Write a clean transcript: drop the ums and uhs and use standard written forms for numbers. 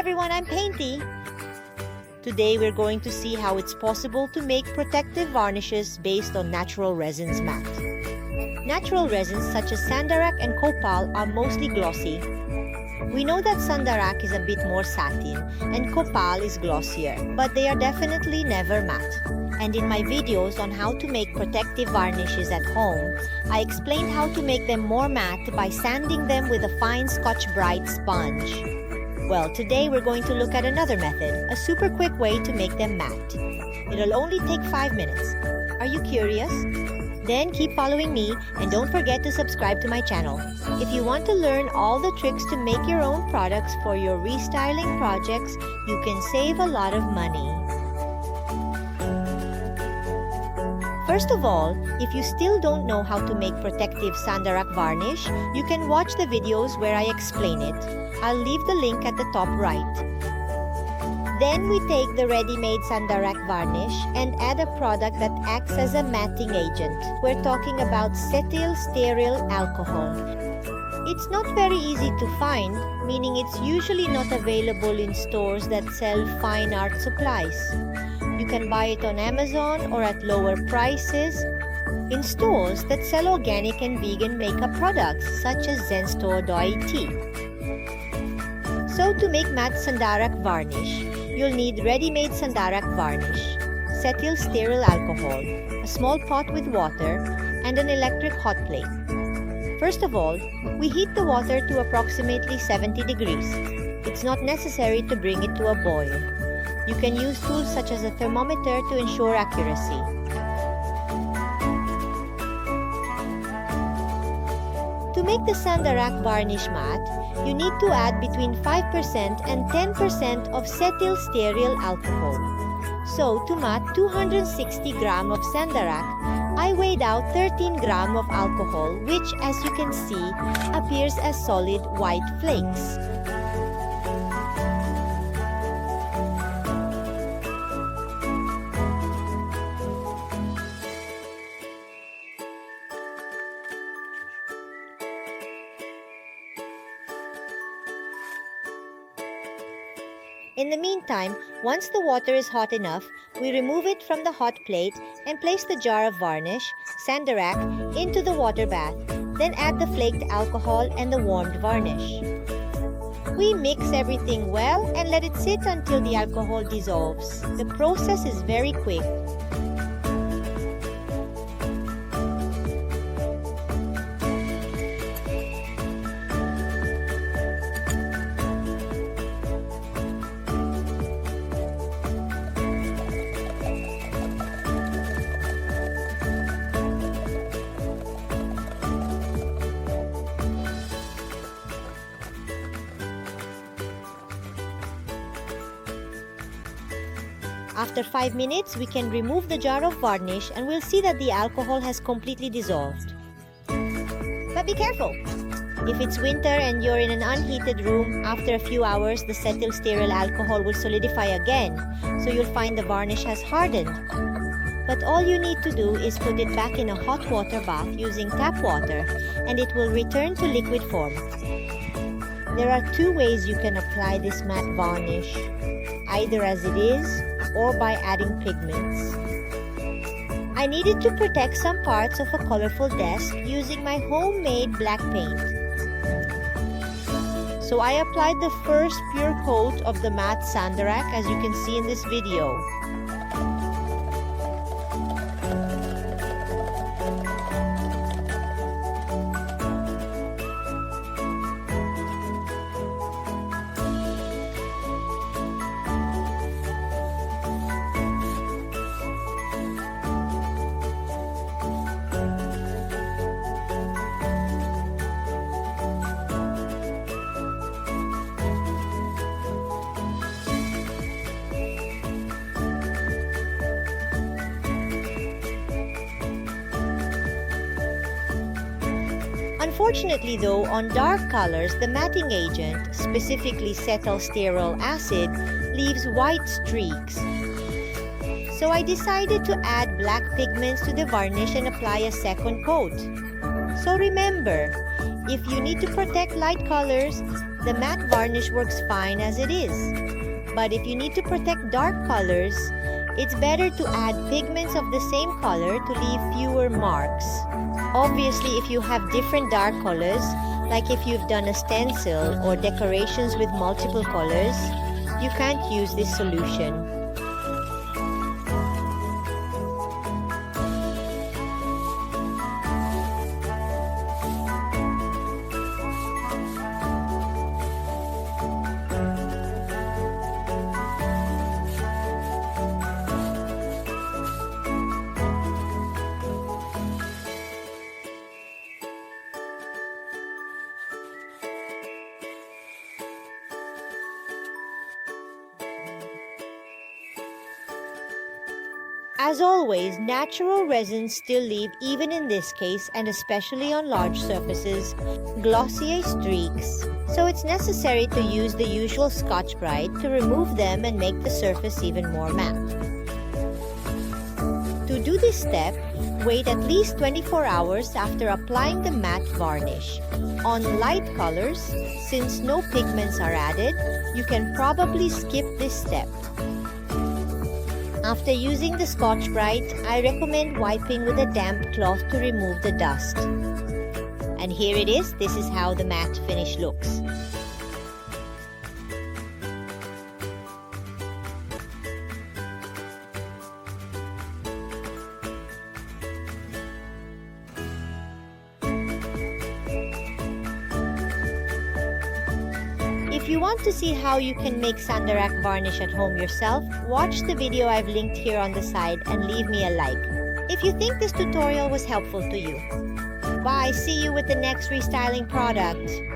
everyone, I'm Painty. Today we're going to see how it's possible to make protective varnishes based on natural resins matte. Natural resins such as SANDARAC and Copal are mostly glossy. We know that SANDARAC is a bit more satin and Copal is glossier, but they are definitely never matte. And in my videos on how to make protective varnishes at home, I explained how to make them more matte by sanding them with a fine Scotch-Brite sponge. Well, today we're going to look at another method, a super quick way to make them matte. It'll only take 5 minutes. Are you curious? Then keep following me and don't forget to subscribe to my channel. If you want to learn all the tricks to make your own products for your restyling projects, you can save a lot of money. First of all, if you still don't know how to make protective SANDARAC varnish, you can watch the videos where I explain it. I'll leave the link at the top right. Then we take the ready-made SANDARAC varnish and add a product that acts as a matting agent. We're talking about cetylstearyl alcohol. It's not very easy to find, meaning it's usually not available in stores that sell fine art supplies. You can buy it on Amazon or at lower prices in stores that sell organic and vegan makeup products such as zenstore.it. So to make matte SANDARAC varnish, you'll need ready-made SANDARAC varnish, cetylstearyl alcohol, a small pot with water, and an electric hot plate. First of all, we heat the water to approximately 70 degrees. It's not necessary to bring it to a boil. You can use tools such as a thermometer to ensure accuracy. To make the SANDARAC varnish matte, you need to add between 5% and 10% of cetylstearyl alcohol. So, to matte 260 grams of SANDARAC, I weighed out 13 grams of alcohol, which, as you can see, appears as solid white flakes. In the meantime, once the water is hot enough, we remove it from the hot plate and place the jar of varnish, SANDARAC, into the water bath, then add the flaked alcohol and the warmed varnish. We mix everything well and let it sit until the alcohol dissolves. The process is very quick. After 5 minutes, we can remove the jar of varnish and we'll see that the alcohol has completely dissolved. But be careful! If it's winter and you're in an unheated room, after a few hours, the cetylstearyl alcohol will solidify again, so you'll find the varnish has hardened. But all you need to do is put it back in a hot water bath using tap water, and it will return to liquid form. There are 2 ways you can apply this matte varnish, either as it is or by adding pigments. I needed to protect some parts of a colorful desk using my homemade black paint. So I applied the first pure coat of the matte SANDARAC, as you can see in this video. Unfortunately though, on dark colors, the matting agent, specifically cetylstearyl acid, leaves white streaks. So I decided to add black pigments to the varnish and apply a second coat. So remember, if you need to protect light colors, the matte varnish works fine as it is. But if you need to protect dark colors, it's better to add pigments of the same color to leave fewer marks. Obviously, if you have different dark colors, like if you've done a stencil or decorations with multiple colors, you can't use this solution. As always, natural resins still leave, even in this case and especially on large surfaces, glossy streaks. So it's necessary to use the usual Scotch-Brite to remove them and make the surface even more matte. To do this step, wait at least 24 hours after applying the matte varnish. On light colors, since no pigments are added, you can probably skip this step. After using the Scotch-Brite, I recommend wiping with a damp cloth to remove the dust. And here it is. This is how the matte finish looks. If you want to see how you can make SANDARAC varnish at home yourself, watch the video I've linked here on the side and leave me a like if you think this tutorial was helpful to you. Bye, see you with the next restyling product.